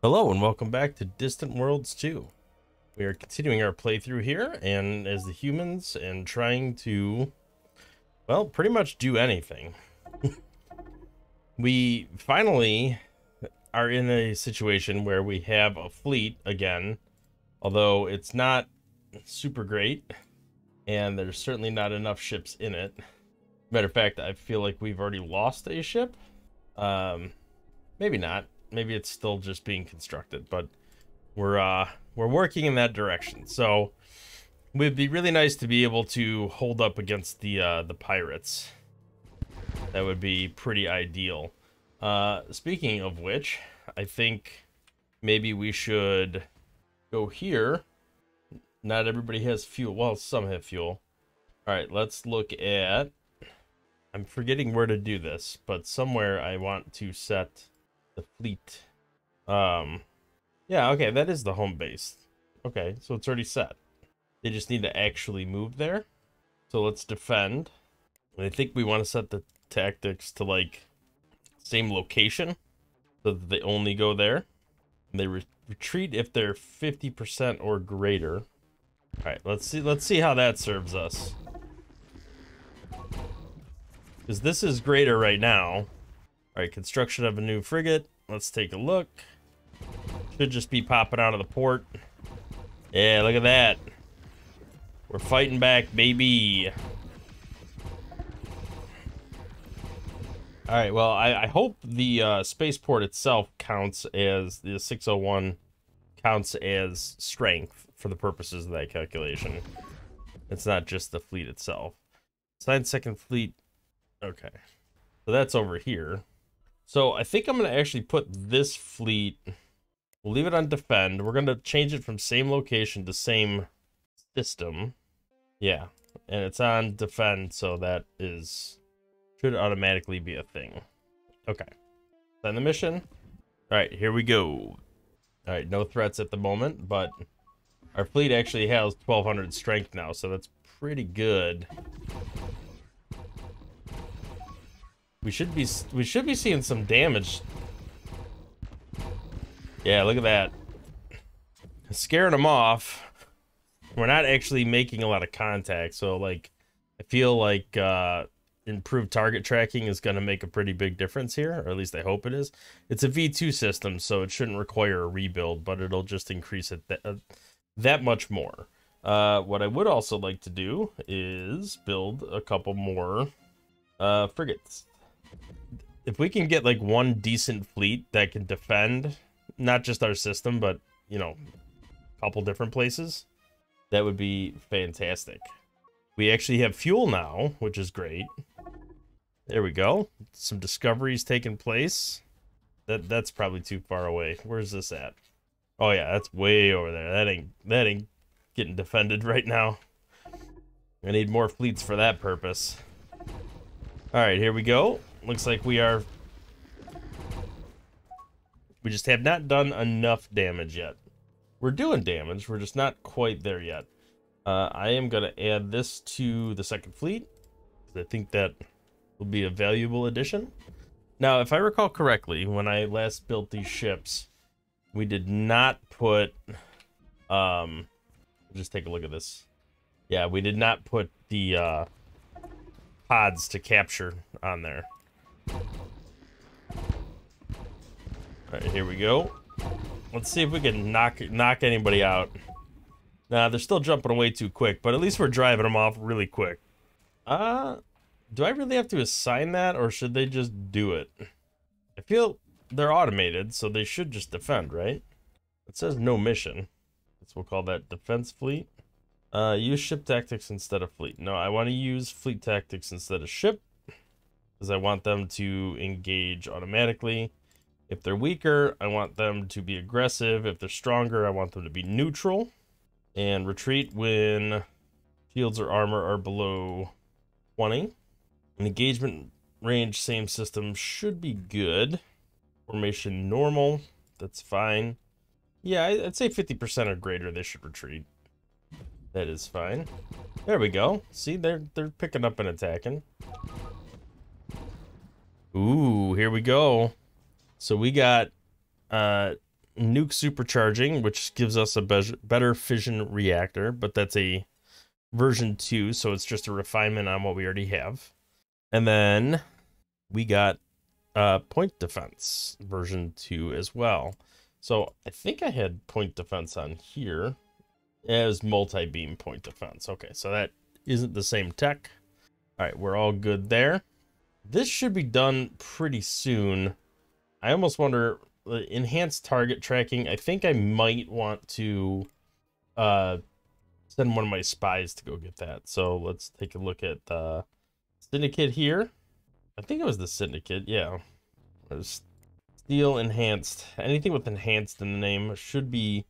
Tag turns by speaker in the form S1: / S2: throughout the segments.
S1: Hello and welcome back to Distant Worlds 2. We are continuing our playthrough here and as the humans and trying to, well, pretty much do anything. We finally are in a situation where we have a fleet again, although it's not super great and there's certainly not enough ships in it. Matter of fact, I feel like we've already lost a ship. Maybe not. Maybe it's still just being constructed, but we're working in that direction. So it would be really nice to be able to hold up against the pirates. That would be pretty ideal. Speaking of which, I think maybe we should go here. Not everybody has fuel. Well, some have fuel. All right, let's look at, I'm forgetting where to do this, but somewhere I want to set the fleet. Yeah, okay, that is the home base. Okay, so it's already set. They just need to actually move there. So let's defend. And I think we want to set the tactics to like same location so that they only go there. And they retreat if they're 50% or greater. All right, let's see how that serves us. Because this is greater right now. All right, construction of a new frigate. Let's take a look. Should just be popping out of the port. Yeah, look at that. We're fighting back, baby. All right, well, I hope the spaceport itself counts as, the 601 counts as strength for the purposes of that calculation. It's not just the fleet itself. Assign second fleet. Okay. So that's over here. So I think I'm going to actually put this fleet, we'll leave it on defend. We're going to change it from same location to same system. Yeah, and it's on defend, so that should automatically be a thing. Okay. Send the mission. All right, here we go. All right, no threats at the moment, but our fleet actually has 1200 strength now, so that's pretty good. We should be seeing some damage. Yeah, look at that. Scaring them off. We're not actually making a lot of contact, so like I feel like improved target tracking is going to make a pretty big difference here, or at least I hope it is. It's a V2 system, so it shouldn't require a rebuild, but it'll just increase it that much more. What I would also like to do is build a couple more frigates. If we can get like one decent fleet that can defend not just our system, but you know, a couple different places, that would be fantastic. We actually have fuel now, which is great. There we go. Some discoveries taking place. That's probably too far away. Where's this at? Oh yeah, that's way over there. That ain't getting defended right now. I need more fleets for that purpose. All right, here we go. Looks like we just have not done enough damage yet. We're doing damage, we're just not quite there yet. I am going to add this to the second fleet, because I think that will be a valuable addition. Now, if I recall correctly, when I last built these ships, we did not put... just take a look at this. Yeah, we did not put the pods to capture on there. All right, here we go. Let's see if we can knock anybody out. Nah, they're still jumping away too quick, but at least we're driving them off really quick. Do I really have to assign that, or should they just do it? I feel they're automated, so they should just defend, right? It says no mission. So we'll call that defense fleet. Use ship tactics instead of fleet. No, I want to use fleet tactics instead of ship, because I want them to engage automatically. If they're weaker, I want them to be aggressive. If they're stronger, I want them to be neutral. And retreat when shields or armor are below 20. An engagement range, same system, should be good. Formation normal, that's fine. Yeah, I'd say 50% or greater, they should retreat. That is fine. There we go. See, they're picking up and attacking. Ooh, here we go. So we got nuke supercharging, which gives us a better fission reactor, but that's a version 2, so it's just a refinement on what we already have. And then we got point defense version 2 as well. So I think I had point defense on here as multi-beam point defense. Okay, so that isn't the same tech. All right, we're all good there. This should be done pretty soon. I almost wonder, enhanced target tracking. I think I might want to send one of my spies to go get that. So let's take a look at the Syndicate here. I think it was the Syndicate, yeah. There's Steel enhanced. Anything with enhanced in the name should be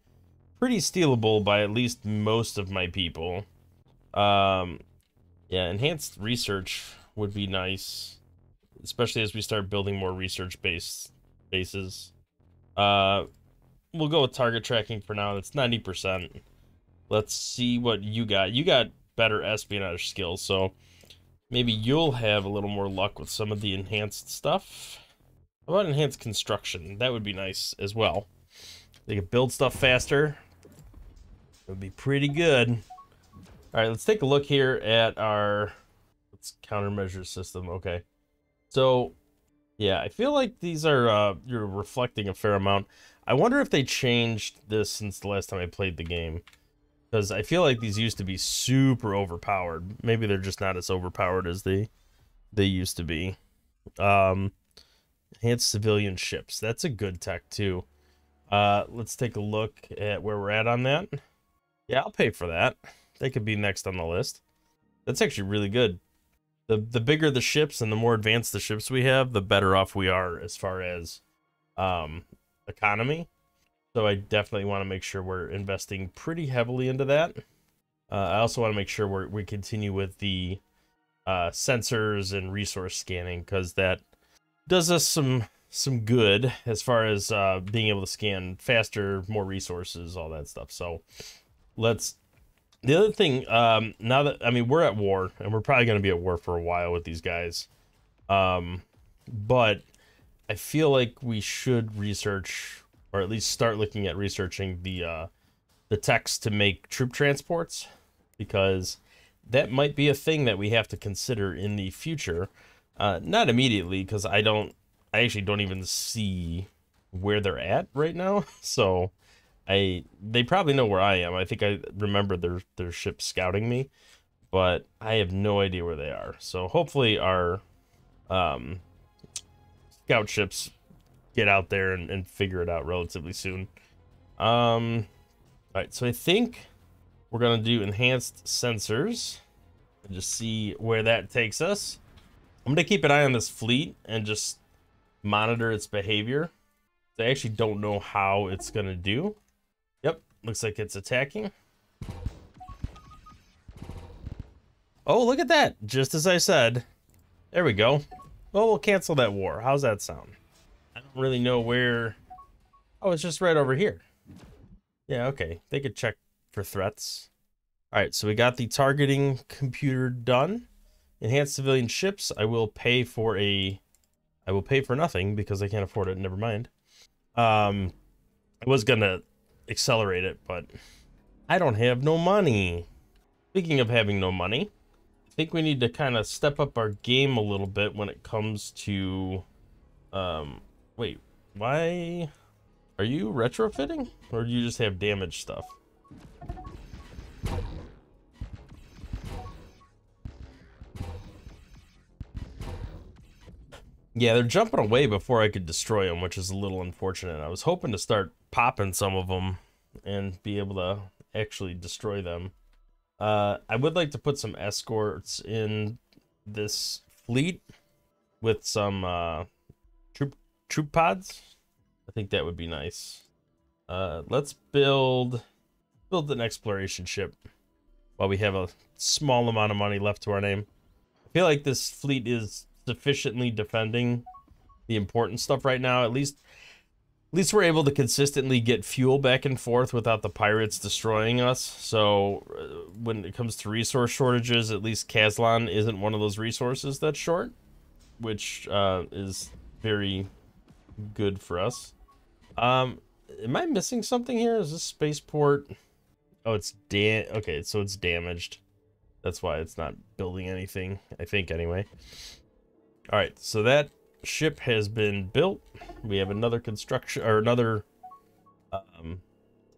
S1: pretty stealable by at least most of my people. Yeah, enhanced research would be nice, especially as we start building more research-based bases. We'll go with target tracking for now. That's 90%. Let's see what you got. You got better espionage skills, so maybe you'll have a little more luck with some of the enhanced stuff. How about enhanced construction? That would be nice as well. They could build stuff faster. It would be pretty good. All right, let's take a look here at our countermeasure system. Okay, so yeah, I feel like these are you're reflecting a fair amount. I wonder if they changed this since the last time I played the game, because I feel like these used to be super overpowered. Maybe they're just not as overpowered as they used to be. Enhanced civilian ships. That's a good tech too. Let's take a look at where we're at on that. Yeah, I'll pay for that. They could be next on the list. That's actually really good. The bigger the ships and the more advanced the ships we have, the better off we are as far as economy. So I definitely want to make sure we're investing pretty heavily into that. I also want to make sure we continue with the sensors and resource scanning, because that does us some good as far as being able to scan faster, more resources, all that stuff. So let's. The other thing, now that, I mean, we're at war, and we're probably going to be at war for a while with these guys. But I feel like we should research, or at least start looking at researching the techs to make troop transports, because that might be a thing that we have to consider in the future. Not immediately, because I actually don't even see where they're at right now. So they probably know where I am. I think I remember their ship scouting me, but I have no idea where they are. So hopefully our scout ships get out there and figure it out relatively soon. All right, so I think we're gonna do enhanced sensors and just see where that takes us. I'm gonna keep an eye on this fleet and just monitor its behavior. I actually don't know how it's gonna do. Yep, looks like it's attacking. Oh, look at that. Just as I said. There we go. Well, we'll cancel that war. How's that sound? I don't really know where. Oh, it's just right over here. Yeah, okay. They could check for threats. All right, so we got the targeting computer done. Enhanced civilian ships. I will pay for nothing because I can't afford it. Never mind. I was gonna accelerate it, but I don't have no money. Speaking of having no money, I think we need to kind of step up our game a little bit when it comes to wait, why are you retrofitting, or do you just have damaged stuff? Yeah, they're jumping away before I could destroy them, which is a little unfortunate. I was hoping to start popping some of them and be able to actually destroy them. I would like to put some escorts in this fleet with some troop pods. I think that would be nice. Let's build an exploration ship while we have a small amount of money left to our name. I feel like this fleet is sufficiently defending the important stuff right now. At least we're able to consistently get fuel back and forth without the pirates destroying us. So when it comes to resource shortages, at least Kazlan isn't one of those resources that's short, which is very good for us. Am I missing something here? Is this spaceport? Oh, it's okay, so it's damaged. That's why it's not building anything, I think, anyway. All right, so that ship has been built. We have another construction, or another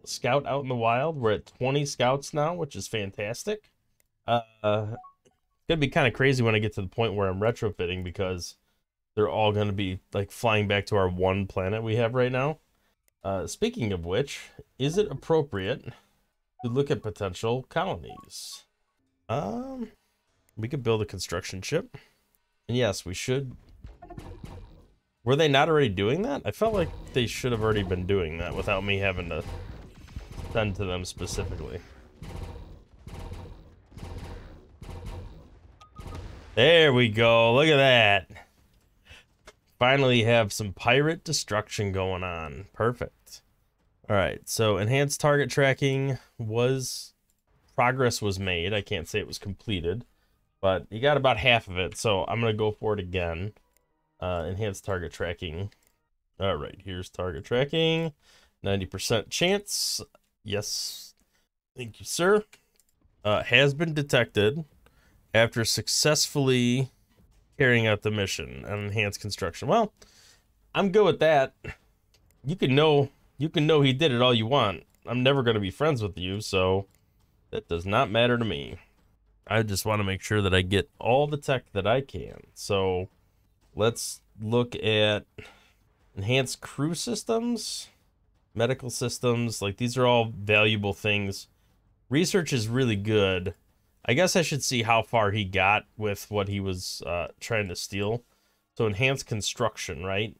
S1: scout out in the wild. We're at 20 scouts now, which is fantastic. It's gonna be kind of crazy when I get to the point where I'm retrofitting, because they're all gonna be like flying back to our one planet we have right now. Speaking of which, is it appropriate to look at potential colonies? We could build a construction ship. And yes, we should. Were they not already doing that? I felt like they should have already been doing that without me having to send to them specifically. There we go. Look at that. Finally have some pirate destruction going on. Perfect. All right, so enhanced target tracking progress was made. I can't say it was completed, but you got about half of it, so I'm gonna go for it again. Enhanced target tracking. All right, here's target tracking. 90% chance. Yes, thank you, sir. Has been detected after successfully carrying out the mission on enhanced construction. Well, I'm good with that. You can know he did it all you want. I'm never going to be friends with you, so that does not matter to me. I just want to make sure that I get all the tech that I can. So let's look at enhanced crew systems, medical systems. Like, these are all valuable things. Research is really good. I guess I should see how far he got with what he was trying to steal. So enhanced construction, right?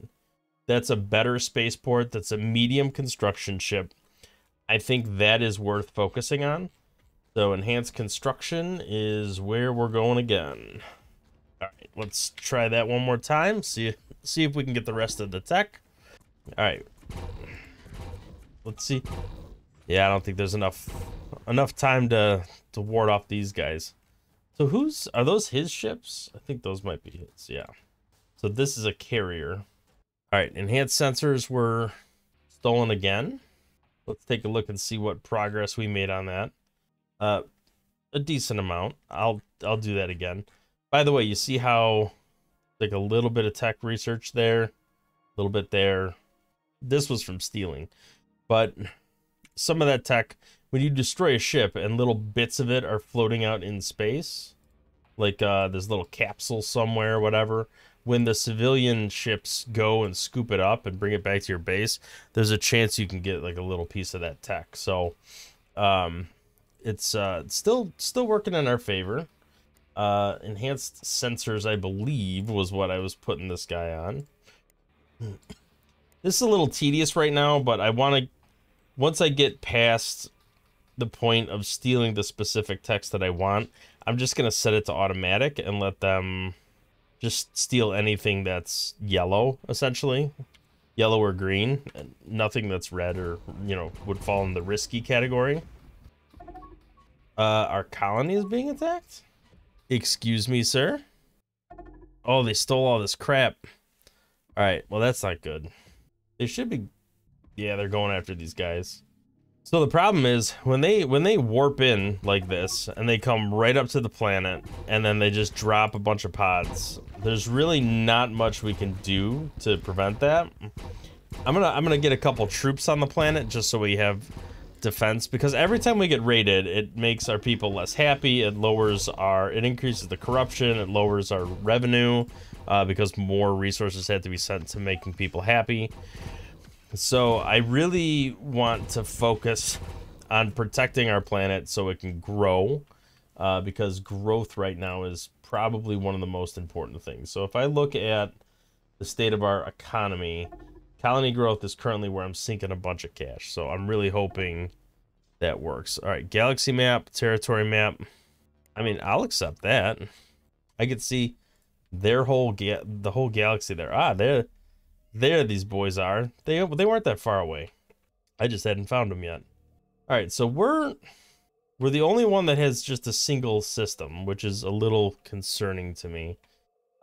S1: That's a better spaceport. That's a medium construction ship. I think that is worth focusing on. So enhanced construction is where we're going again. All right, let's try that one more time. See if we can get the rest of the tech. All right. Let's see. Yeah, I don't think there's enough time to ward off these guys. So are those his ships? I think those might be his, yeah. So this is a carrier. All right, enhanced sensors were stolen again. Let's take a look and see what progress we made on that. A decent amount. I'll do that again. By the way, you see how like a little bit of tech research there, a little bit there. This was from stealing, but some of that tech, when you destroy a ship and little bits of it are floating out in space, like this little capsule somewhere, whatever, when the civilian ships go and scoop it up and bring it back to your base, there's a chance you can get like a little piece of that tech. So it's still working in our favor. Enhanced sensors, I believe, was what I was putting this guy on. This is a little tedious right now, but I want to, once I get past the point of stealing the specific text that I want, I'm just going to set it to automatic and let them just steal anything that's yellow, essentially. Yellow or green. Nothing that's red or, you know, would fall in the risky category. Our colony is being attacked? Excuse me, sir? Oh, they stole all this crap. Alright, well, that's not good. They should be... Yeah, they're going after these guys. So the problem is, when they warp in like this, and they come right up to the planet, and then they just drop a bunch of pods, there's really not much we can do to prevent that. I'm gonna get a couple troops on the planet, just so we have defense, because every time we get raided, it makes our people less happy, it increases the corruption, it lowers our revenue, because more resources have to be sent to making people happy. So I really want to focus on protecting our planet so it can grow, because growth right now is probably one of the most important things. So if I look at the state of our economy, colony growth is currently where I'm sinking a bunch of cash. So I'm really hoping that works. All right, galaxy map, territory map. I mean, I'll accept that. I could see their the whole galaxy there. Ah, there these boys are. They weren't that far away. I just hadn't found them yet. All right, so we're the only one that has just a single system, which is a little concerning to me.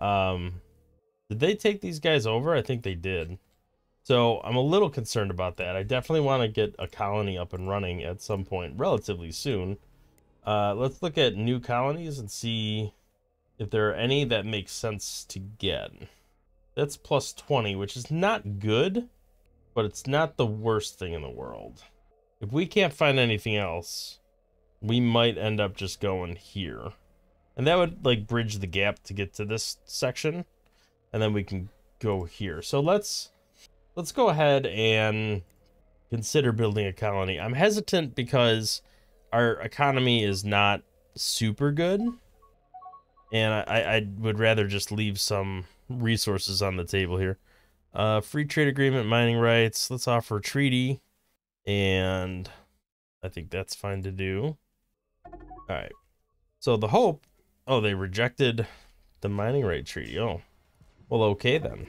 S1: Did they take these guys over? I think they did. So I'm a little concerned about that. I definitely want to get a colony up and running at some point relatively soon. Let's look at new colonies and see if there are any that make sense to get. That's plus 20, which is not good, but it's not the worst thing in the world. If we can't find anything else, we might end up just going here. And that would like bridge the gap to get to this section, and then we can go here. So let's go ahead and consider building a colony. I'm hesitant because our economy is not super good, and I would rather just leave some resources on the table here. Free trade agreement, mining rights. Let's offer a treaty, and I think that's fine to do. All right. So the hope. Oh, they rejected the mining right treaty. Oh, well, okay then.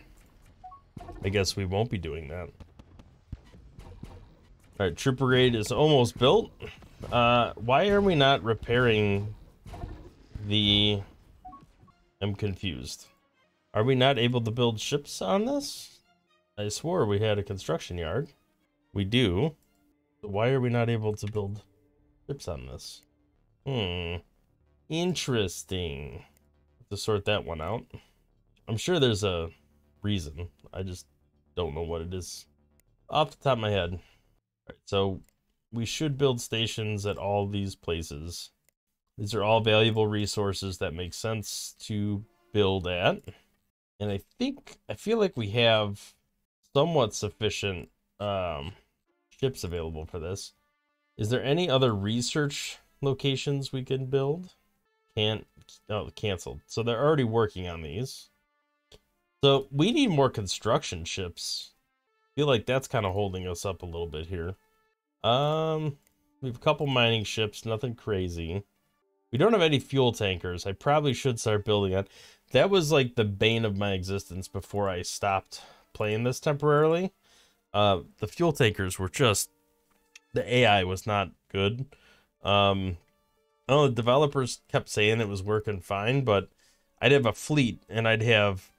S1: I guess we won't be doing that. All right, troop brigade is almost built. Why are we not repairing the... I'm confused. Are we not able to build ships on this? I swore we had a construction yard. We do. Why are we not able to build ships on this? Interesting. Have to sort that one out. I'm sure there's a reason. I just don't know what it is off the top of my head. All right, so we should build stations at all these places. These are all valuable resources that make sense to build at. And I feel like we have somewhat sufficient ships available for this. Is there any other research locations we can build? Canceled. So they're already working on these. So we need more construction ships. I feel like that's kind of holding us up a little bit here. We have a couple mining ships, nothing crazy. We don't have any fuel tankers. I probably should start building on. That was like the bane of my existence before I stopped playing this temporarily. The fuel tankers were just... The AI was not good. The developers kept saying it was working fine, but I'd have a fleet and I'd have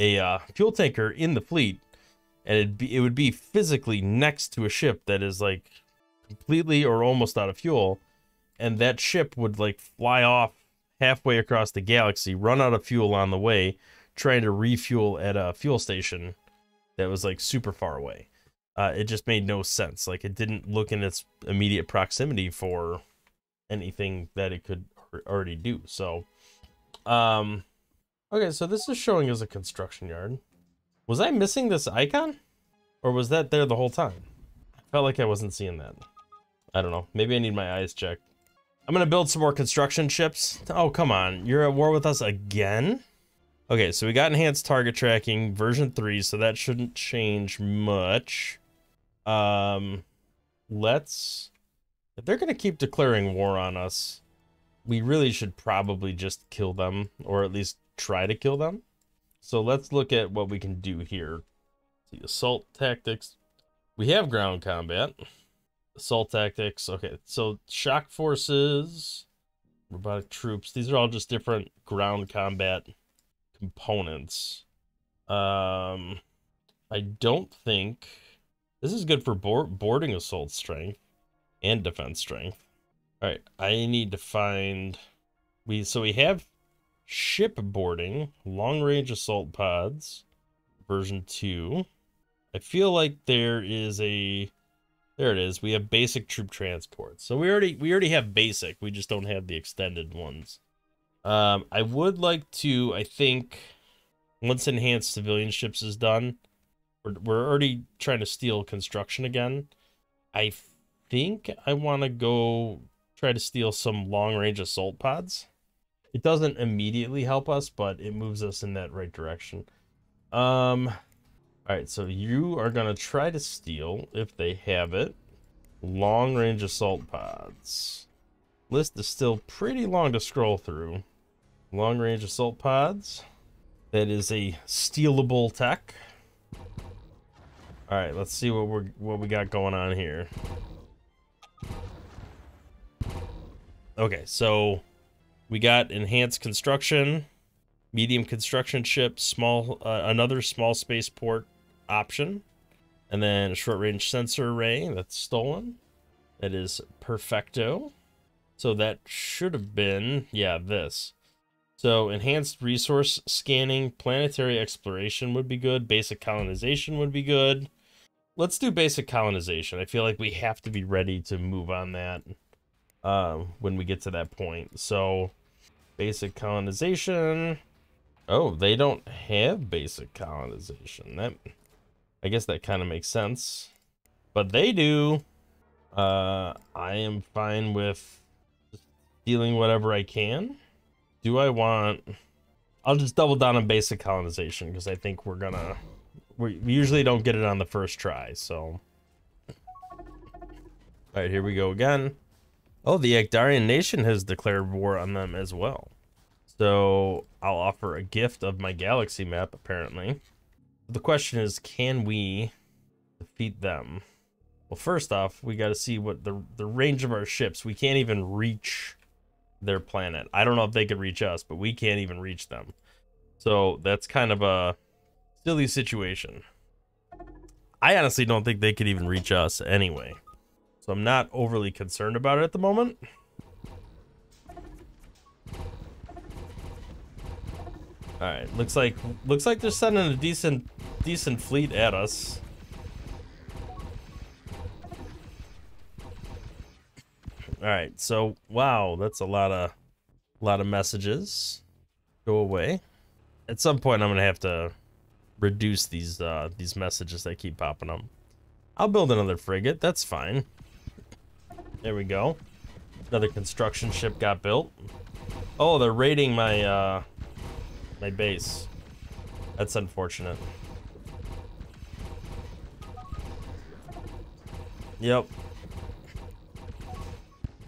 S1: a fuel tanker in the fleet, and it would be physically next to a ship that is like completely or almost out of fuel, and that ship would like fly off halfway across the galaxy, run out of fuel on the way, trying to refuel at a fuel station that was like super far away. It just made no sense. Like, it didn't look in its immediate proximity for anything that it could already do. So, okay, so this is showing as a construction yard. Was I missing this icon? Or was that there the whole time? I felt like I wasn't seeing that. I don't know. Maybe I need my eyes checked. I'm gonna build some more construction ships. Oh, come on. You're at war with us again? Okay, so we got enhanced target tracking, version 3, so that shouldn't change much. If they're gonna keep declaring war on us, we really should probably just kill them, or at least try to kill them. So let's look at what we can do here. The assault tactics. We have ground combat. Assault tactics. Okay, so shock forces, robotic troops. These are all just different ground combat components. I don't think this is good for boarding assault strength and defense strength. All right, I need to find we have ship boarding, long range assault pods, version 2. I feel like there is a there it is. We have basic troop transport. So we already have basic. We just don't have the extended ones. I would like to, I think, once enhanced civilian ships is done, we're already trying to steal construction again. I think I want to go try to steal some long-range assault pods. It doesn't immediately help us, but it moves us in that right direction. All right, so you are going to try to steal, if they have it, long-range assault pods. List is still pretty long to scroll through. Long-range assault pods. That is a stealable tech. All right, let's see what we got going on here. Okay, so we got enhanced construction, medium construction ship, small another small spaceport option. And then a short-range sensor array, that's stolen. That is perfecto. So that should have been, yeah, this. So enhanced resource scanning, planetary exploration would be good. Basic colonization would be good. Let's do basic colonization. I feel like we have to be ready to move on that when we get to that point. So basic colonization. Oh, they don't have basic colonization. That, I guess that kind of makes sense. But they do. I am fine with stealing whatever I can. Do I want... I'll just double down on basic colonization because I think we usually don't get it on the first try, so... Alright, here we go again. Oh, the Agdarian nation has declared war on them as well. So, I'll offer a gift of my galaxy map, apparently. The question is, can we defeat them? Well, first off, we got to see what the range of our ships. We can't even reach their planet. I don't know if they could reach us, but we can't even reach them. So that's kind of a silly situation. I honestly don't think they could even reach us anyway. So I'm not overly concerned about it at the moment. All right, looks like they're sending a decent fleet at us. All right, so wow, that's a lot of messages. Go away. At some point, I'm gonna have to reduce these messages that keep popping up. I'll build another frigate. That's fine. There we go. Another construction ship got built. Oh, they're raiding my my base. That's unfortunate. Yep.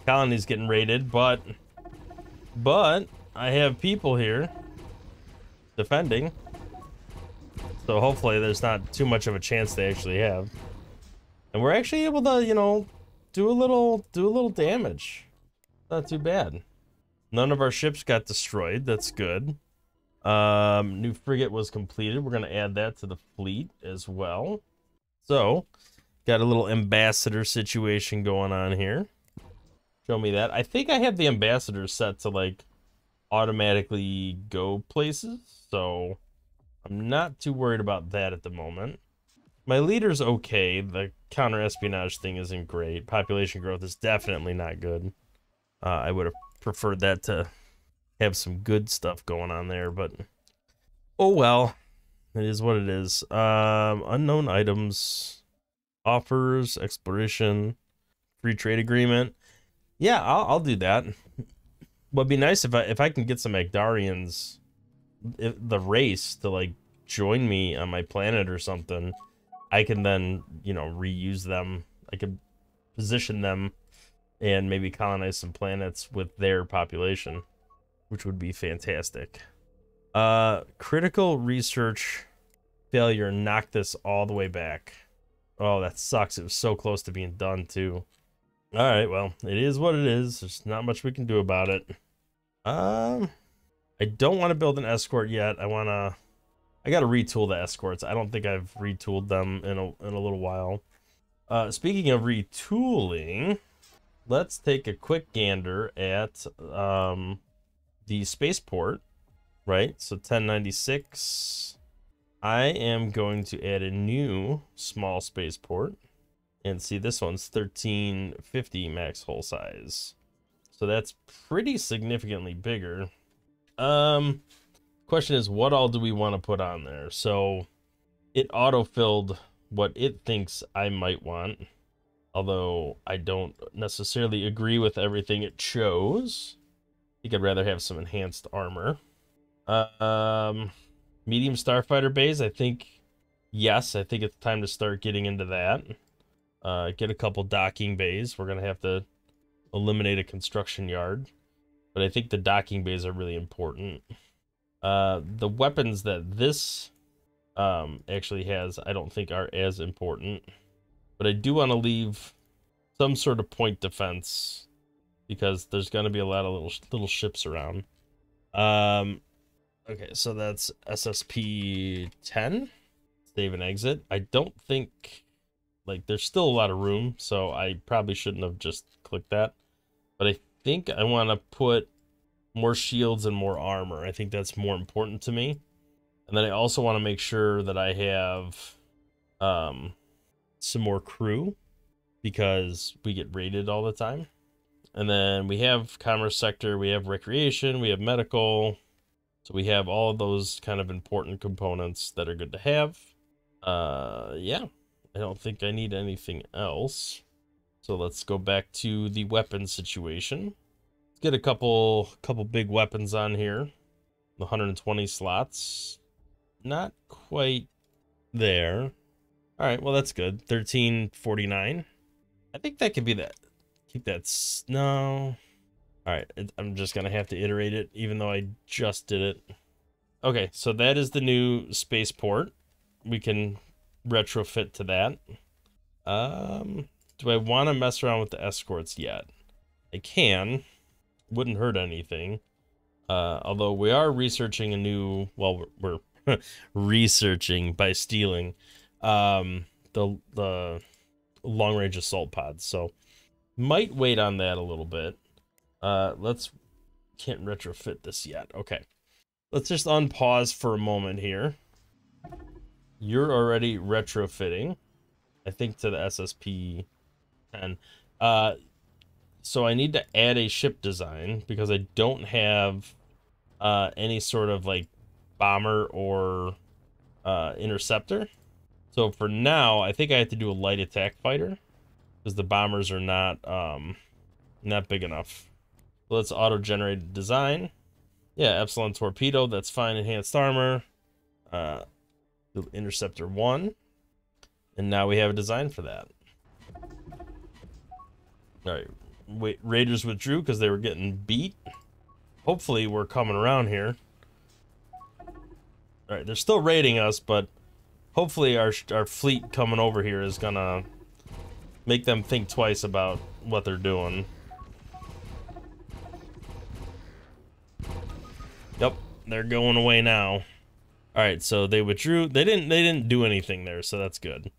S1: Colony's getting raided, but I have people here defending. So hopefully there's not too much of a chance they actually have. And we're actually able to, you know, do a little damage. Not too bad. None of our ships got destroyed. That's good. New frigate was completed. We're gonna add that to the fleet as well. So, got a little ambassador situation going on here. Show me that. I think I have the ambassador set to like automatically go places, so I'm not too worried about that at the moment. My leader's okay. The counter-espionage thing isn't great. Population growth is definitely not good. I would have preferred that to have some good stuff going on there, but oh well. It is what it is. Unknown items, offers, exploration, free trade agreement. Yeah, I'll do that. Would be nice if I can get some Agdarians, the race, to like join me on my planet or something. I can then, you know, reuse them. I could position them and maybe colonize some planets with their population, which would be fantastic. Critical research failure knocked this all the way back. Oh, that sucks. It was so close to being done too. All right, well, it is what it is. There's not much we can do about it. I don't want to build an escort yet. I gotta retool the escorts. I don't think I've retooled them in a little while. Speaking of retooling, let's take a quick gander at the spaceport, right? So 1096. I am going to add a new small spaceport. And see, this one's 1350 max hull size. So that's pretty significantly bigger. Question is, what all do we want to put on there? So it auto-filled what it thinks I might want. Although I don't necessarily agree with everything it chose. I think I'd rather have some enhanced armor. Medium starfighter bays, I think, yes, I think it's time to start getting into that. Get a couple docking bays. We're gonna have to eliminate a construction yard, but I think the docking bays are really important. The weapons that this actually has, I don't think are as important, but I do want to leave some sort of point defense because there's gonna be a lot of little ships around. Okay, so that's SSP 10. Save and exit. I don't think like there's still a lot of room, so I probably shouldn't have just clicked that. But I think I want to put more shields and more armor. I think that's more important to me. And then I also want to make sure that I have some more crew, because we get raided all the time. And then we have commerce sector, we have recreation, we have medical. So we have all of those kind of important components that are good to have. Yeah, I don't think I need anything else. So let's go back to the weapon situation. Let's get a couple big weapons on here. The 120 slots. Not quite there. All right, well that's good. 1349. I think that could be that. Keep that. No. All right, I'm just gonna have to iterate it, even though I just did it. Okay, so that is the new spaceport. We can retrofit to that. Do I want to mess around with the escorts yet? I can. Wouldn't hurt anything. Although we are researching a new. Well, we're researching by stealing the long range assault pods. So might wait on that a little bit. Can't retrofit this yet. Okay. Let's just unpause for a moment here. You're already retrofitting, I think, to the SSP 10. So I need to add a ship design because I don't have any sort of like bomber or interceptor. So for now, I think I have to do a light attack fighter because the bombers are not big enough. So let's auto-generate design. Yeah, Epsilon torpedo, that's fine. Enhanced armor. Interceptor 1. And now we have a design for that. Alright, wait, Raiders withdrew because they were getting beat. Hopefully we're coming around here. Alright, they're still raiding us, but hopefully our fleet coming over here is gonna make them think twice about what they're doing. Yep, they're going away now. All right, so they withdrew. They didn't do anything there, so that's good.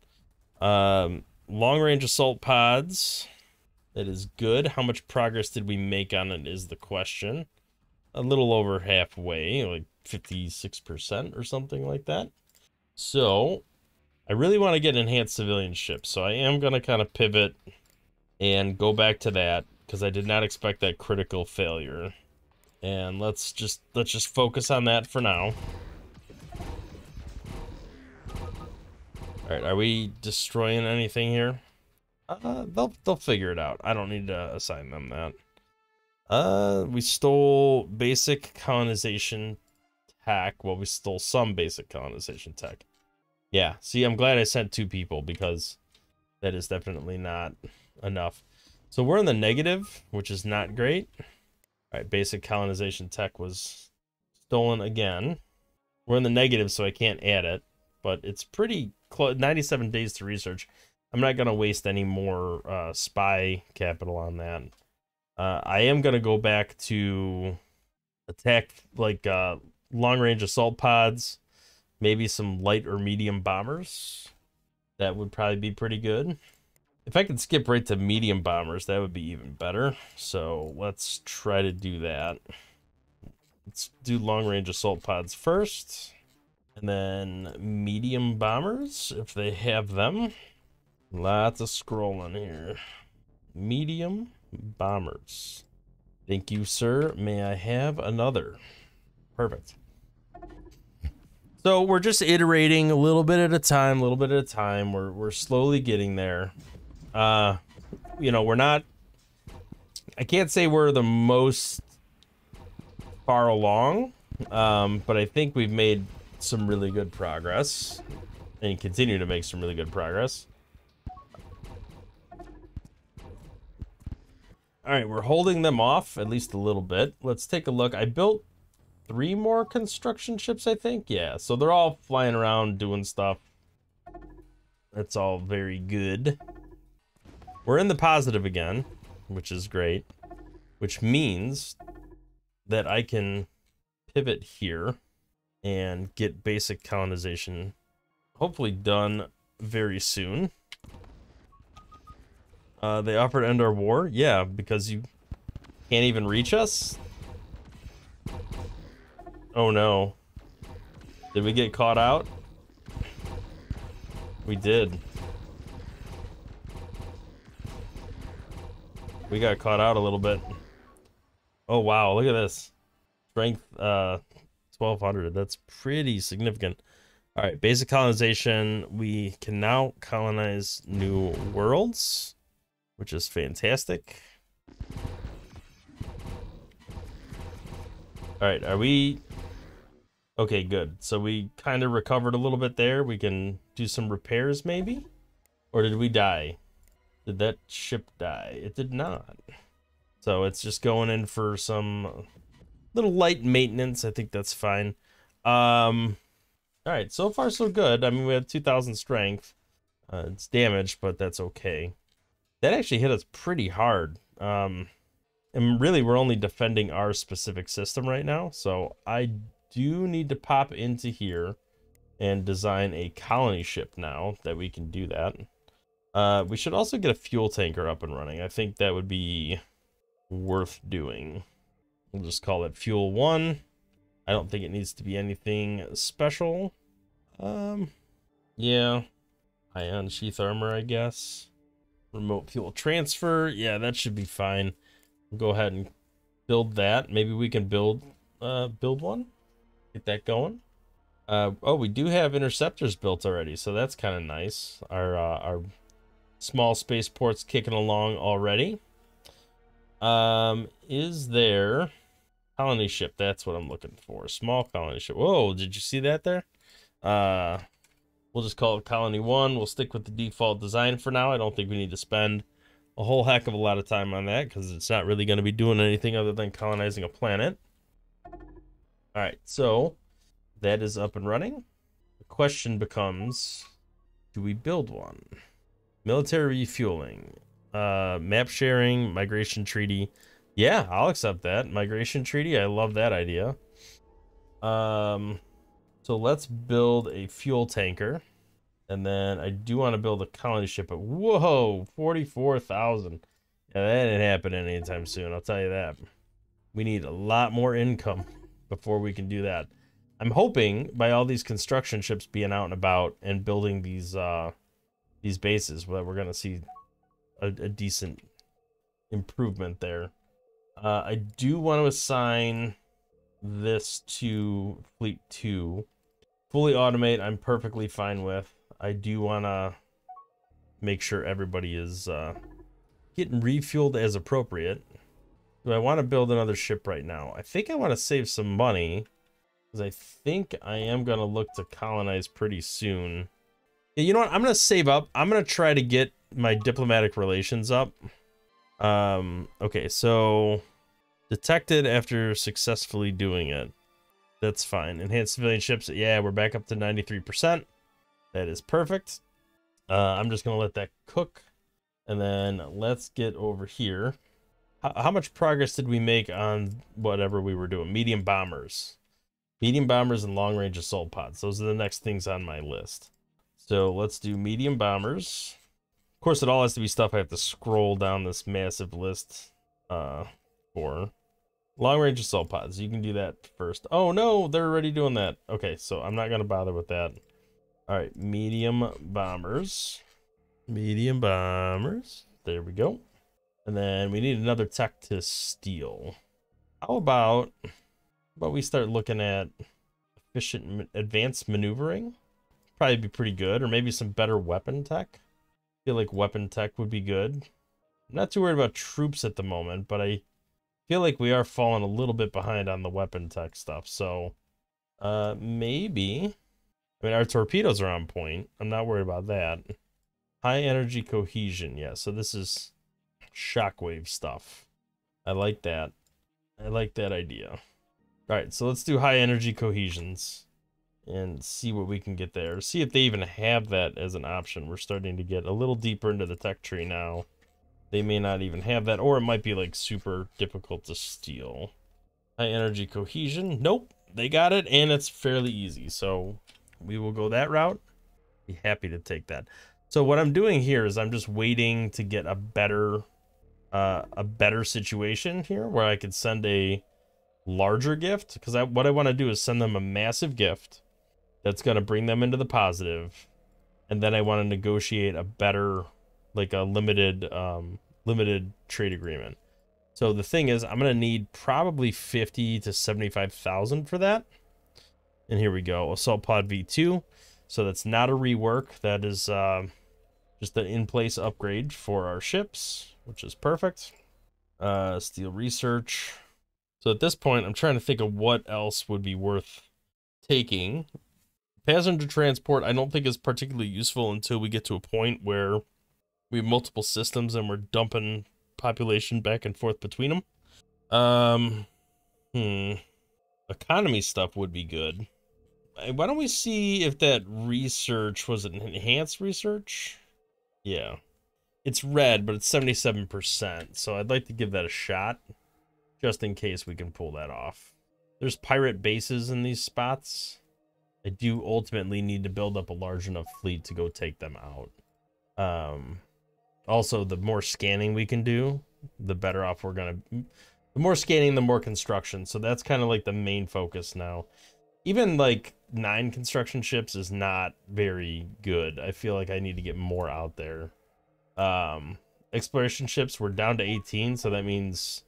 S1: Long range assault pods. That is good. How much progress did we make on it is the question. A little over halfway, like 56% or something like that. So I really want to get enhanced civilian ships, so I am gonna kind of pivot and go back to that because I did not expect that critical failure. And let's just focus on that for now. All right, are we destroying anything here? They'll figure it out. I don't need to assign them that. We stole basic colonization tech. Well, we stole some basic colonization tech. Yeah, see, I'm glad I sent 2 people because that is definitely not enough. So we're in the negative, which is not great. All right, basic colonization tech was stolen again. We're in the negative, so I can't add it, but it's pretty close. 97 days to research. I'm not going to waste any more spy capital on that. I am going to go back to attack like long-range assault pods, maybe some light or medium bombers. That would probably be pretty good. If I could skip right to medium bombers, that would be even better. So let's try to do that. Let's do long-range assault pods first. And then medium bombers, if they have them. Lots of scrolling here. Medium bombers. Thank you, sir. May I have another? Perfect. So we're just iterating a little bit at a time, We're slowly getting there. You know, we're not, I can't say we're the most far along, but I think we've made some really good progress and continue to make some really good progress. All right, we're holding them off at least a little bit. Let's take a look. I built 3 more construction ships, I think. Yeah, so they're all flying around doing stuff. That's all very good. We're in the positive again, which is great, which means that I can pivot here and get basic colonization hopefully done very soon. They offered to end our war? Yeah, because you can't even reach us? Oh no. Did we get caught out? We did. We got caught out a little bit. Oh wow, look at this. Strength 1200. That's pretty significant. All right, basic colonization. We can now colonize new worlds, which is fantastic. All right, are we okay? Good. So we kind of recovered a little bit there. We can do some repairs maybe, or did we die? Did that ship die? It did not. So it's just going in for some little light maintenance. I think that's fine. All right, so far so good. I mean, we have 2,000 strength. It's damaged, but that's okay. That actually hit us pretty hard. And really, we're only defending our specific system right now. So I do need to pop into here and design a colony ship now that we can do that. We should also get a fuel tanker up and running. I think that would be worth doing. We'll just call it Fuel 1. I don't think it needs to be anything special. Yeah. Ion sheath armor, I guess. Remote fuel transfer. Yeah, that should be fine. We'll go ahead and build that. Maybe we can build one. Get that going. Oh, we do have interceptors built already, so that's kind of nice. Our small spaceport's kicking along already. Is there colony ship? That's what I'm looking for. Small colony ship. Whoa, did you see that there? We'll just call it Colony 1. We'll stick with the default design for now. I don't think we need to spend a whole heck of a lot of time on that because it's not really going to be doing anything other than colonizing a planet. All right, so that is up and running. The question becomes, do we build one? Military refueling, map sharing, migration treaty. Yeah, I'll accept that. Migration treaty, I love that idea. So let's build a fuel tanker. And then I do want to build a colony ship. But whoa, 44,000. Yeah, that ain't happening anytime soon, I'll tell you that. We need a lot more income before we can do that. I'm hoping by all these construction ships being out and about and building these bases that we're gonna see a decent improvement there. I do want to assign this to Fleet 2. Fully automate, I'm perfectly fine with. I do want to make sure everybody is getting refueled as appropriate. Do I want to build another ship right now? I think I want to save some money because I think I am going to look to colonize pretty soon. Yeah, you know what? I'm going to save up. I'm going to try to get my diplomatic relations up. Okay, so detected after successfully doing it. That's fine. Enhanced civilian ships. Yeah, we're back up to 93%. That is perfect. I'm just going to let that cook. And then let's get over here. How much progress did we make on whatever we were doing? Medium bombers. Medium bombers and long range assault pods. Those are the next things on my list. So let's do medium bombers. Of course, it all has to be stuff I have to scroll down this massive list for. Long range assault pods. You can do that first. Oh no, they're already doing that. Okay, so I'm not going to bother with that. All right, medium bombers. Medium bombers. There we go. And then we need another tech to steal. How about we start looking at efficient advanced maneuvering? Probably be pretty good, or maybe some better weapon tech. I feel like weapon tech would be good. I'm not too worried about troops at the moment, but I feel like we are falling a little bit behind on the weapon tech stuff. So maybe, I mean, our torpedoes are on point. I'm not worried about that. High energy cohesion. Yeah, so this is shockwave stuff. I like that. I like that idea. All right, so let's do high energy cohesions and see what we can get there. See if they even have that as an option. We're starting to get a little deeper into the tech tree now. They may not even have that, or it might be like super difficult to steal. High energy cohesion. Nope, they got it, and it's fairly easy. So we will go that route. Be happy to take that. So what I'm doing here is I'm just waiting to get a better situation here where I could send a larger gift, because what I want to do is send them a massive gift that's going to bring them into the positive, and then I want to negotiate a better, like a limited trade agreement. So the thing is, I'm going to need probably 50 to 75,000 for that. And here we go, Assault Pod V2. So that's not a rework. That is just an in-place upgrade for our ships, which is perfect. Steel Research. So at this point, I'm trying to think of what else would be worth taking. Passenger transport, I don't think is particularly useful until we get to a point where we have multiple systems and we're dumping population back and forth between them. Economy stuff would be good. Why don't we see if that research was an enhanced research? Yeah, it's red, but it's 77%. So I'd like to give that a shot, just in case we can pull that off. There's pirate bases in these spots. I do ultimately need to build up a large enough fleet to go take them out. Also, the more scanning we can do, the better off we're gonna. The more scanning, the more construction. So that's kind of like the main focus now. Even like 9 construction ships is not very good. I feel like I need to get more out there. Exploration ships, we're down to 18, so that means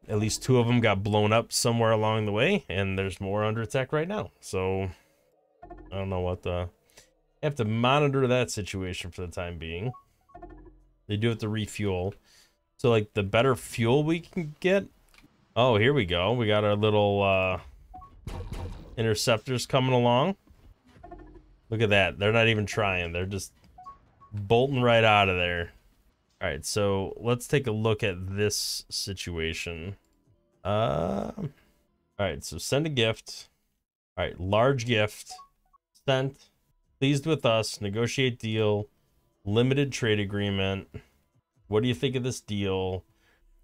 S1: at least 2 of them got blown up somewhere along the way, and there's more under attack right now. So I don't know what the... I have to monitor that situation for the time being. They do have to refuel. So like the better fuel we can get... Oh, here we go. We got our little interceptors coming along. Look at that. They're not even trying. They're just bolting right out of there. All right, so let's take a look at this situation. All right, so send a gift. All right, large gift. Sent. Pleased with us. Negotiate deal. Limited trade agreement. What do you think of this deal?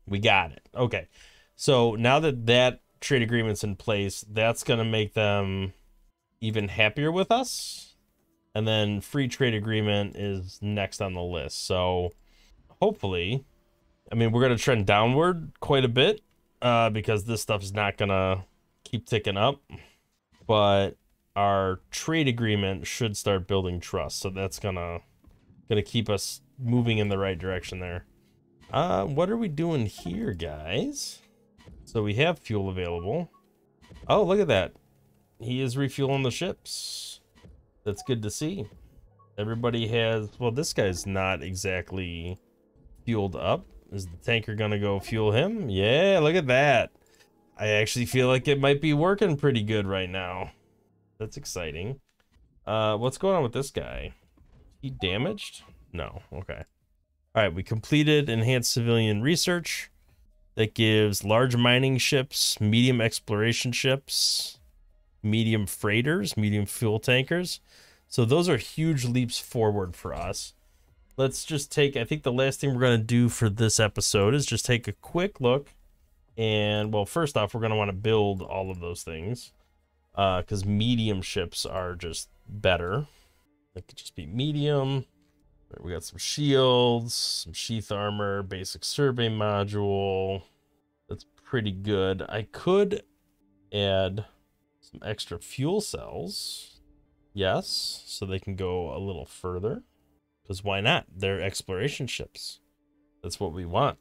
S1: We got it. Okay. So now that that trade agreement's in place, that's going to make them even happier with us. And then free trade agreement is next on the list. So hopefully, I mean, we're going to trend downward quite a bit because this stuff is not going to keep ticking up. But our trade agreement should start building trust. So that's gonna keep us moving in the right direction there. What are we doing here, guys? So we have fuel available. Oh, look at that. He is refueling the ships. That's good to see. Everybody has... Well, this guy's not exactly fueled up. Is the tanker gonna go fuel him? Yeah, look at that. I actually feel like it might be working pretty good right now. That's exciting. What's going on with this guy? He damaged? No. Okay. All right, we completed enhanced civilian research. That gives large mining ships, medium exploration ships, medium freighters, medium fuel tankers. So those are huge leaps forward for us. Let's just take, I think the last thing we're going to do for this episode is just take a quick look. And, well, first off, we're going to want to build all of those things. Because medium ships are just better. It could just be medium. We got some shields, some sheath armor, basic survey module. That's pretty good. I could add some extra fuel cells. Yes, so they can go a little further. Because why not? They're exploration ships. That's what we want.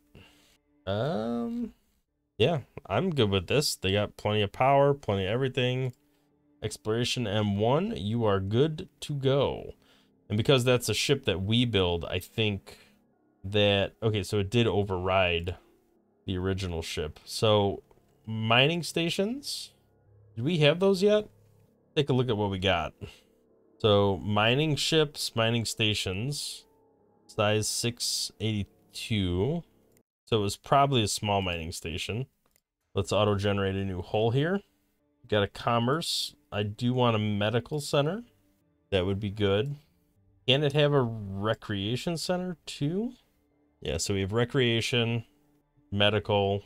S1: Yeah, I'm good with this. They got plenty of power, plenty of everything. Exploration M1, you are good to go. And because that's a ship that we build, I think that... Okay, so it did override the original ship. So, mining stations? Do we have those yet? Take a look at what we got. So, mining ships, mining stations. Size 682. So it was probably a small mining station. Let's auto-generate a new hull here. Got a commerce. I do want a medical center. That would be good. Can it have a recreation center too? Yeah, so we have recreation, medical.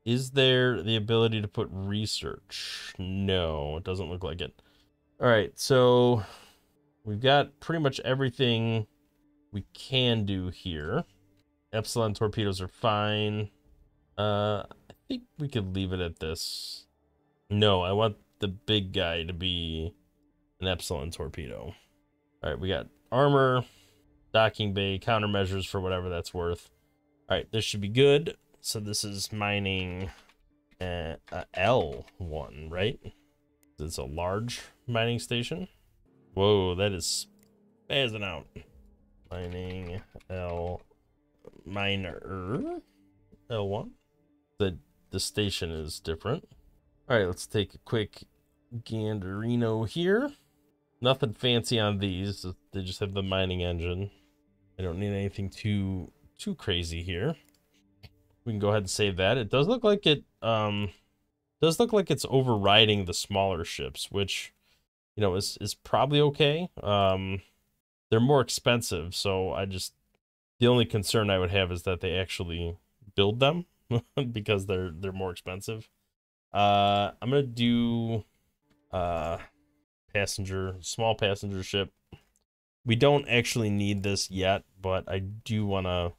S1: Is there the ability to put research? No, it doesn't look like it. All right, so we've got pretty much everything we can do here. Epsilon torpedoes are fine. I think we could leave it at this. No, I want the big guy to be an Epsilon torpedo. All right, we got armor, docking bay, countermeasures for whatever that's worth. All right, this should be good. So this is mining L1, right? It's a large mining station. Whoa, that is spazzing out. Mining L miner L1. The station is different. All right, let's take a quick Ganderino here. Nothing fancy on these. They just have the mining engine. I don't need anything too crazy here. We can go ahead and save that. It does look like it's overriding the smaller ships, which, you know, is probably okay. They're more expensive, so the only concern I would have is that they actually build them because they're more expensive. I'm gonna do small passenger ship. We don't actually need this yet, but I do want to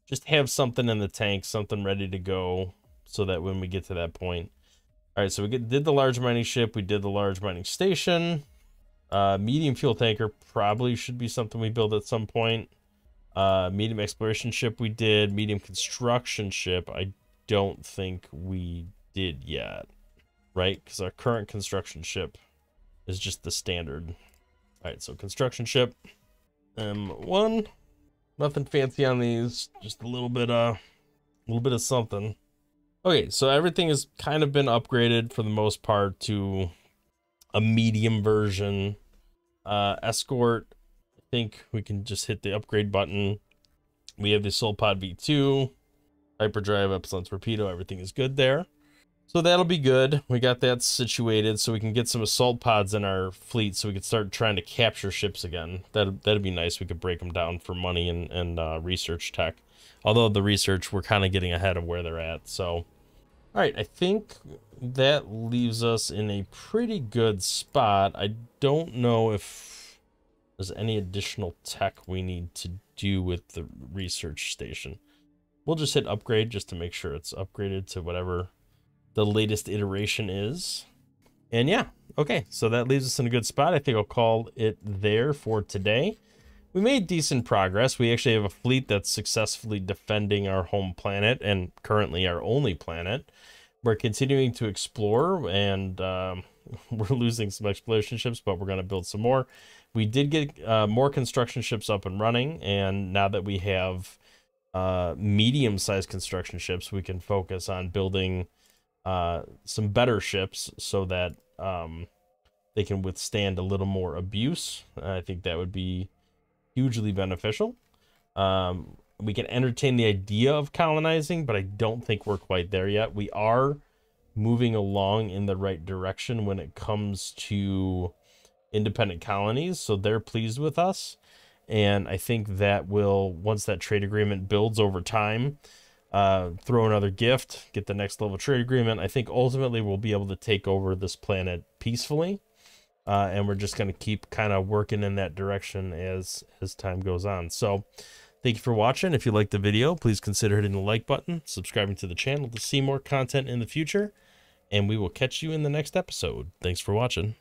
S1: just have something in the tank, something ready to go, so that when we get to that point. All right, so we did the large mining ship, we did the large mining station. Medium fuel tanker probably should be something we build at some point. Medium exploration ship we did. Medium construction ship I don't think we did yet, right? Because our current construction ship is just the standard. All right, so construction ship M1. Nothing fancy on these, just a little bit of something. Okay, so everything has kind of been upgraded for the most part to a medium version. Escort, I think we can just hit the upgrade button. We have the Solpod V2, hyperdrive, Epsilon torpedo, everything is good there. So that'll be good. We got that situated so we can get some assault pods in our fleet so we can start trying to capture ships again. That'd be nice. We could break them down for money and research tech. Although the research, we're kind of getting ahead of where they're at. So, all right, I think that leaves us in a pretty good spot. I don't know if there's any additional tech we need to do with the research station. We'll just hit upgrade just to make sure it's upgraded to whatever the latest iteration is. And yeah, okay, so that leaves us in a good spot. I think I'll call it there for today. We made decent progress. We actually have a fleet that's successfully defending our home planet and currently our only planet. We're continuing to explore, and we're losing some exploration ships, but we're going to build some more. We did get more construction ships up and running, and now that we have medium-sized construction ships, we can focus on building some better ships so that they can withstand a little more abuse. I think that would be hugely beneficial. We can entertain the idea of colonizing, but I don't think we're quite there yet. We are moving along in the right direction when it comes to independent colonies, so they're pleased with us. And I think that will, once that trade agreement builds over time, throw another gift, get the next level trade agreement. I think ultimately we'll be able to take over this planet peacefully. And we're just going to keep kind of working in that direction as time goes on. So thank you for watching. If you liked the video, please consider hitting the like button, subscribing to the channel to see more content in the future, and we will catch you in the next episode. Thanks for watching.